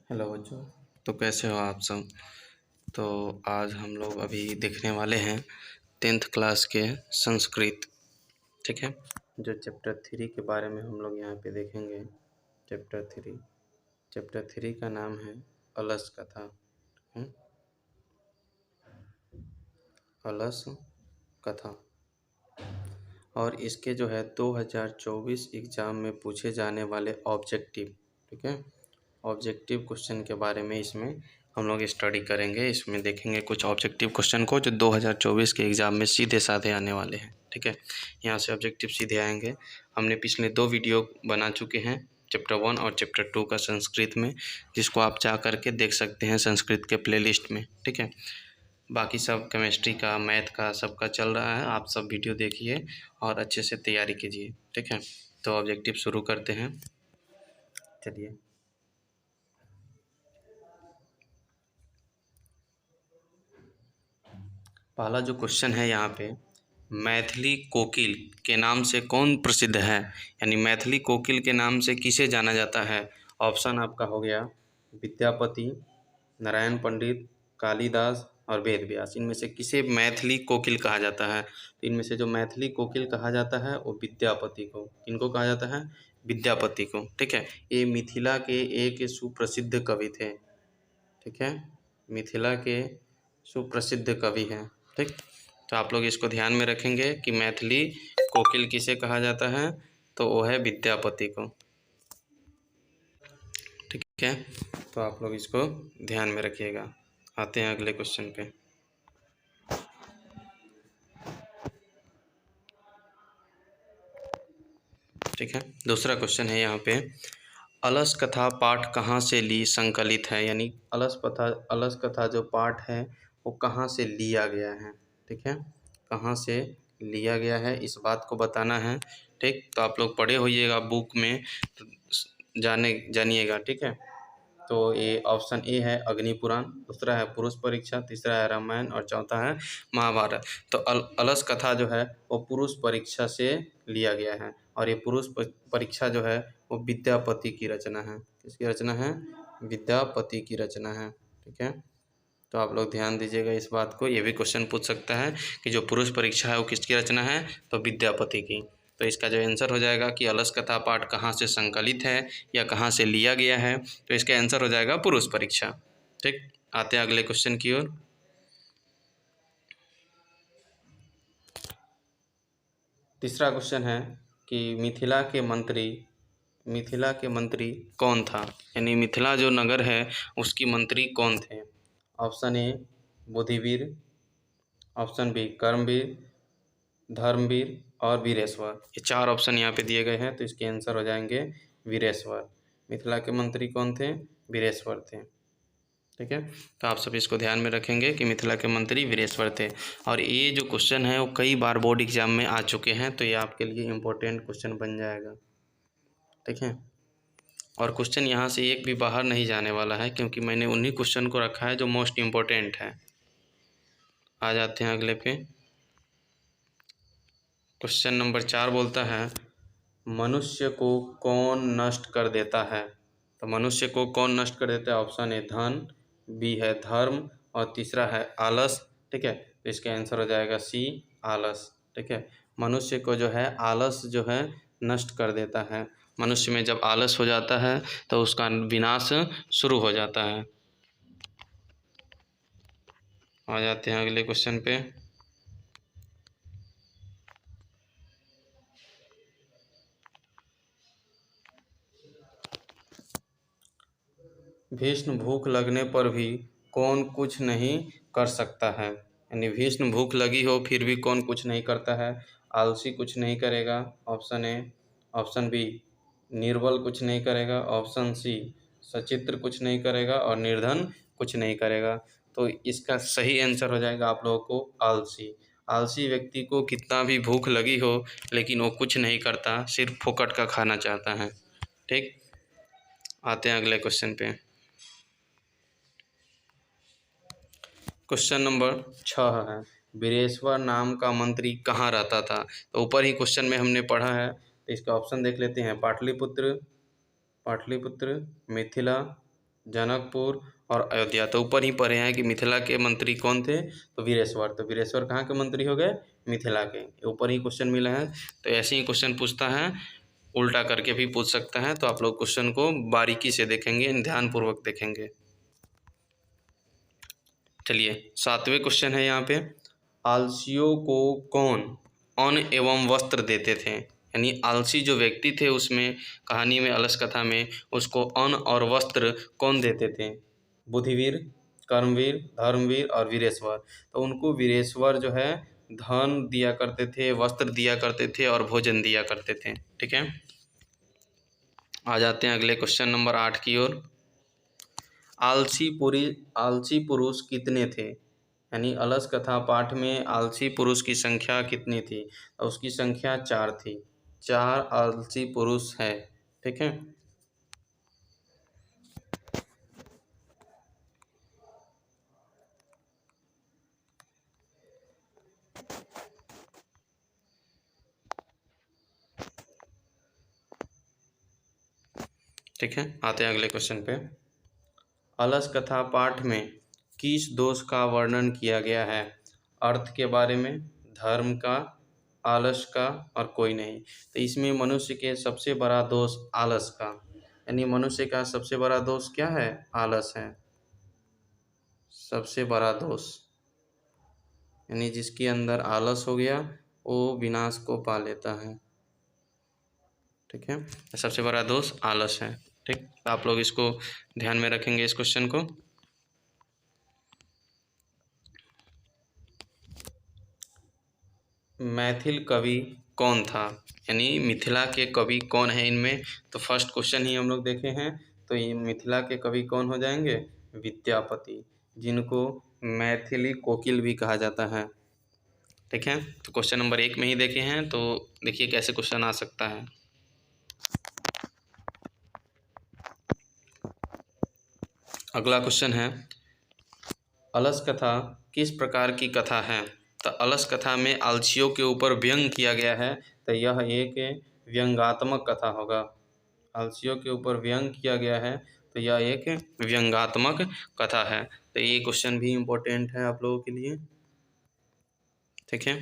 Hello बच्चों। तो कैसे हो आप सब। तो आज हम लोग अभी देखने वाले हैं 10th क्लास के संस्कृत। ठीक है, जो चैप्टर 3 के बारे में हम लोग यहाँ पे देखेंगे। चैप्टर 3 का नाम है अलस कथा। अलस कथा। और इसके जो है 2024 एग्ज़ाम में पूछे जाने वाले ऑब्जेक्टिव, ठीक है, ऑब्जेक्टिव क्वेश्चन के बारे में इसमें हम लोग स्टडी करेंगे। इसमें देखेंगे कुछ ऑब्जेक्टिव क्वेश्चन को जो 2024 के एग्ज़ाम में सीधे साधे आने वाले हैं। ठीक है, यहाँ से ऑब्जेक्टिव सीधे आएंगे। हमने पिछले 2 वीडियो बना चुके हैं चैप्टर 1 और चैप्टर 2 का संस्कृत में, जिसको आप जा करके देख सकते हैं संस्कृत के प्लेलिस्ट में। ठीक है, बाकी सब केमिस्ट्री का, मैथ का, सबका चल रहा है। आप सब वीडियो देखिए और अच्छे से तैयारी कीजिए। ठीक है, तो ऑब्जेक्टिव शुरू करते हैं। चलिए, पहला जो क्वेश्चन है यहाँ पे, मैथिली कोकिल के नाम से कौन प्रसिद्ध है, यानी मैथिली कोकिल के नाम से किसे जाना जाता है। ऑप्शन आपका हो गया विद्यापति, नारायण पंडित, कालिदास और वेद व्यास। इनमें से किसे मैथिली कोकिल कहा जाता है। तो इनमें से जो मैथिली कोकिल कहा जाता है वो विद्यापति को। किनको कहा जाता है? विद्यापति को। ठीक है, ये मिथिला के एक सुप्रसिद्ध कवि थे। ठीक है, मिथिला के सुप्रसिद्ध कवि हैं। ठीक, तो आप लोग इसको ध्यान में रखेंगे कि मैथिली कोकिल किसे कहा जाता है, तो वो है विद्यापति को। ठीक है, तो आप लोग इसको ध्यान में रखिएगा। आते हैं अगले क्वेश्चन पे। ठीक है, दूसरा क्वेश्चन है यहाँ पे, अलस कथा पाठ कहाँ से ली संकलित है, यानी अलस कथा जो पाठ है वो कहाँ से लिया गया है। ठीक है, कहाँ से लिया गया है इस बात को बताना है। ठीक, तो आप लोग पढ़े होइएगा बुक में, तो जानिएगा। ठीक है, तो ये ऑप्शन ए है अग्नि पुराण, दूसरा है पुरुष परीक्षा, तीसरा है रामायण और चौथा है महाभारत। तो अलस कथा जो है वो पुरुष परीक्षा से लिया गया है, और ये पुरुष परीक्षा जो है वो विद्यापति की रचना है। किसकी रचना है? विद्यापति की रचना है। ठीक है, तो आप लोग ध्यान दीजिएगा इस बात को। ये भी क्वेश्चन पूछ सकता है कि जो पुरुष परीक्षा है वो किसकी रचना है, तो विद्यापति की। तो इसका जो आंसर हो जाएगा कि अलस कथा पाठ कहाँ से संकलित है या कहाँ से लिया गया है, तो इसका आंसर हो जाएगा पुरुष परीक्षा। ठीक, आते हैं अगले क्वेश्चन की ओर। तीसरा क्वेश्चन है कि मिथिला के मंत्री कौन था, यानी मिथिला जो नगर है उसकी मंत्री कौन थे। ऑप्शन ए बुद्धिवीर, ऑप्शन बी कर्मवीर, धर्मवीर और वीरेश्वर। ये 4 ऑप्शन यहाँ पे दिए गए हैं, तो इसके आंसर हो जाएंगे वीरेश्वर। मिथिला के मंत्री कौन थे? वीरेश्वर थे। ठीक है, तो आप सब इसको ध्यान में रखेंगे कि मिथिला के मंत्री वीरेश्वर थे। और ये जो क्वेश्चन है वो कई बार बोर्ड एग्जाम में आ चुके हैं, तो ये आपके लिए इम्पोर्टेंट क्वेश्चन बन जाएगा। ठीक है, और क्वेश्चन यहाँ से एक भी बाहर नहीं जाने वाला है, क्योंकि मैंने उन्हीं क्वेश्चन को रखा है जो मोस्ट इम्पोर्टेंट है। आ जाते हैं अगले पे। क्वेश्चन नंबर 4 बोलता है, मनुष्य को कौन नष्ट कर देता है। तो मनुष्य को कौन नष्ट कर देता है? ऑप्शन ए धन, बी है धर्म और तीसरा है आलस। ठीक है, तो इसका आंसर हो जाएगा सी आलस। ठीक है, मनुष्य को जो है आलस जो है नष्ट कर देता है। मनुष्य में जब आलस हो जाता है तो उसका विनाश शुरू हो जाता है। आ जाते हैं अगले क्वेश्चन पे। भीष्म भूख लगने पर भी कौन कुछ नहीं कर सकता है, यानी भीष्म भूख लगी हो फिर भी कौन कुछ नहीं करता है। आलसी कुछ नहीं करेगा, ऑप्शन ए। ऑप्शन बी निर्बल कुछ नहीं करेगा, ऑप्शन सी सचित्र कुछ नहीं करेगा और निर्धन कुछ नहीं करेगा। तो इसका सही आंसर हो जाएगा आप लोगों को आलसी। आलसी व्यक्ति को कितना भी भूख लगी हो लेकिन वो कुछ नहीं करता, सिर्फ फोकट का खाना चाहता है। ठीक, आते हैं अगले क्वेश्चन पे। क्वेश्चन नंबर 6 है, वीरेश्वर नाम का मंत्री कहाँ रहता था। तो ऊपर ही क्वेश्चन में हमने पढ़ा है, तो इसका ऑप्शन देख लेते हैं। पाटलिपुत्र, मिथिला, जनकपुर और अयोध्या। तो ऊपर ही पढ़े हैं कि मिथिला के मंत्री कौन थे, तो वीरेश्वर। तो वीरेश्वर कहाँ के मंत्री हो गए, मिथिला के। ऊपर ही क्वेश्चन मिला है, तो ऐसे ही क्वेश्चन पूछता है, उल्टा करके भी पूछ सकता है। तो आप लोग क्वेश्चन को बारीकी से देखेंगे, ध्यानपूर्वक देखेंगे। चलिए 7वें क्वेश्चन है यहाँ पे, आलसियों को कौन अन्न एवं वस्त्र देते थे। यानी आलसी जो व्यक्ति थे उसमें कहानी में, अलस कथा में, उसको अन्न और वस्त्र कौन देते थे, बुद्धिवीर, कर्मवीर, धर्मवीर और वीरेश्वर। तो उनको वीरेश्वर जो है धन दिया करते थे, वस्त्र दिया करते थे और भोजन दिया करते थे। ठीक है, आ जाते हैं अगले क्वेश्चन नंबर 8 की ओर। आलसी पुरुष कितने थे। यानी अलस कथा पाठ में आलसी पुरुष की संख्या कितनी थी, और उसकी संख्या 4 थी। 4 आलसी पुरुष है। ठीक है, ठीक है, आते हैं अगले क्वेश्चन पे। अलस कथा पाठ में किस दोष का वर्णन किया गया है, अर्थ के बारे में, धर्म का, आलस का और कोई नहीं। तो इसमें मनुष्य के सबसे बड़ा दोष आलस का, यानी मनुष्य का सबसे बड़ा दोष क्या है, आलस है। सबसे बड़ा दोष, यानी जिसके अंदर आलस हो गया वो विनाश को पा लेता है। ठीक है, सबसे बड़ा दोष आलस है। ठीक, तो आप लोग इसको ध्यान में रखेंगे इस क्वेश्चन को। मैथिल कवि कौन था, यानी मिथिला के कवि कौन है इनमें। तो फर्स्ट क्वेश्चन ही हम लोग देखे हैं, तो ये मिथिला के कवि कौन हो जाएंगे, विद्यापति, जिनको मैथिली कोकिल भी कहा जाता है। ठीक है, तो क्वेश्चन नंबर 1 में ही देखे हैं, तो देखिए कैसे क्वेश्चन आ सकता है। अगला क्वेश्चन है, अलस कथा किस प्रकार की कथा है। तो अलस कथा में आलसियों के ऊपर व्यंग किया गया है, तो यह एक व्यंगात्मक कथा होगा। आलसियों के ऊपर व्यंग किया गया है, तो यह एक व्यंगात्मक कथा है। तो ये क्वेश्चन भी इम्पोर्टेंट है आप लोगों के लिए। ठीक है,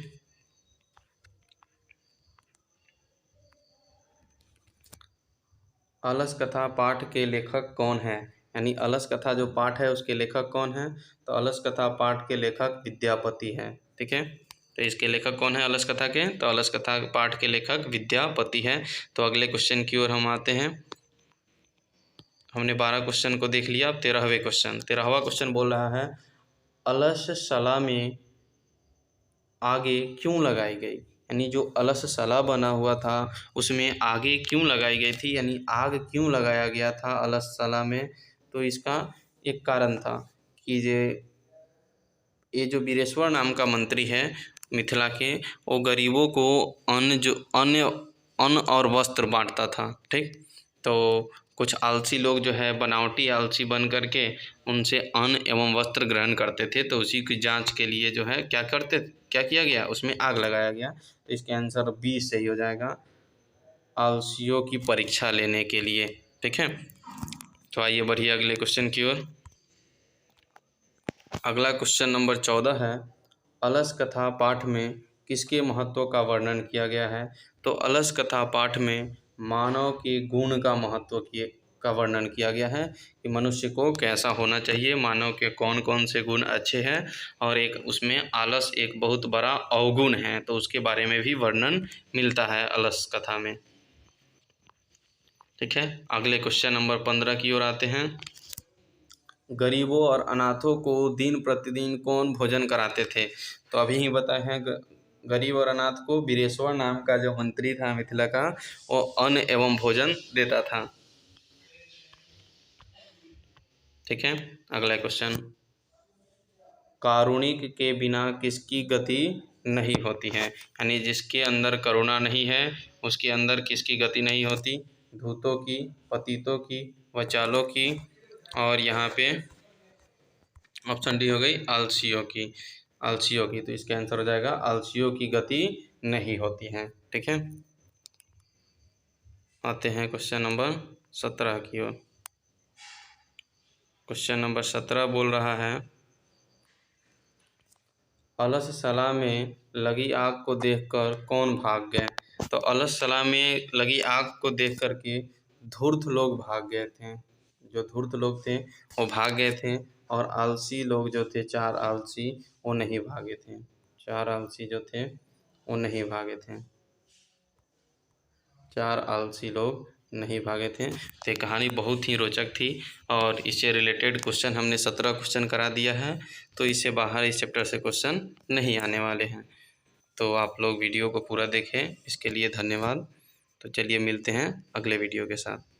अलस कथा पाठ के लेखक कौन है, यानी अलस कथा जो पाठ है उसके लेखक कौन है। तो अलस कथा पाठ के लेखक विद्यापति हैं। ठीक है, तो इसके लेखक कौन है अलस कथा के, तो अलस कथा पाठ के लेखक विद्यापति है। तो अगले क्वेश्चन की ओर हम आते हैं। हमने 12 क्वेश्चन को देख लिया, अब 13वें क्वेश्चन। 13वां क्वेश्चन बोल रहा है, अलस सला में आगे क्यों लगाई गई। यानी जो अलस सला बना हुआ था उसमें आगे क्यों लगाई गई थी, यानी आग क्यों लगाया गया था अलस सला में। तो इसका एक कारण था कि ये जो वीरेश्वर नाम का मंत्री है मिथिला के, वो गरीबों को अन्न और वस्त्र बांटता था। ठीक, तो कुछ आलसी लोग जो है बनावटी आलसी बन करके उनसे अन्न एवं वस्त्र ग्रहण करते थे, तो उसी की जांच के लिए जो है क्या किया गया, उसमें आग लगाया गया। तो इसका आंसर बी सही हो जाएगा, आलसियों की परीक्षा लेने के लिए। ठीक है, तो आइए बढ़िए अगले क्वेश्चन की ओर। अगला क्वेश्चन नंबर 14 है, अलस कथा पाठ में किसके महत्व का वर्णन किया गया है। तो अलस कथा पाठ में मानव के गुण का महत्व का वर्णन किया गया है कि मनुष्य को कैसा होना चाहिए, मानव के कौन कौन से गुण अच्छे हैं, और एक उसमें आलस एक बहुत बड़ा अवगुण है, तो उसके बारे में भी वर्णन मिलता है अलस कथा में। ठीक है, अगले क्वेश्चन नंबर 15 की ओर आते हैं। गरीबों और अनाथों को दिन प्रतिदिन कौन भोजन कराते थे। तो अभी ही बताए हैं, गरीब और अनाथ को वीरेश्वर नाम का जो मंत्री था मिथिला का, वो अन्न एवं भोजन देता था। ठीक है, अगला क्वेश्चन, कारुणिक के बिना किसकी गति नहीं होती है। यानी जिसके अंदर करुणा नहीं है उसके अंदर किसकी गति नहीं होती, धूतों की, पतितों की, वचालों की, और यहाँ पे ऑप्शन डी हो गई आलसियों की। आलसियों की, तो इसका आंसर हो जाएगा आलसियों की गति नहीं होती है। ठीक है, आते हैं क्वेश्चन नंबर 17 की ओर। क्वेश्चन नंबर 17 बोल रहा है, अलससला में लगी आग को देखकर कौन भाग गए। तो अलससला में लगी आग को देख कर के धूर्त लोग भाग गए थे। जो धूर्त लोग थे वो भाग गए थे, और आलसी लोग जो थे, 4 आलसी, वो नहीं भागे थे। 4 आलसी जो थे वो नहीं भागे थे। 4 आलसी लोग नहीं भागे थे। तो ये कहानी बहुत ही रोचक थी, और इससे रिलेटेड क्वेश्चन हमने 17 क्वेश्चन करा दिया है। तो इससे बाहर इस चैप्टर से क्वेश्चन नहीं आने वाले हैं। तो आप लोग वीडियो को पूरा देखें, इसके लिए धन्यवाद। तो चलिए मिलते हैं अगले वीडियो के साथ।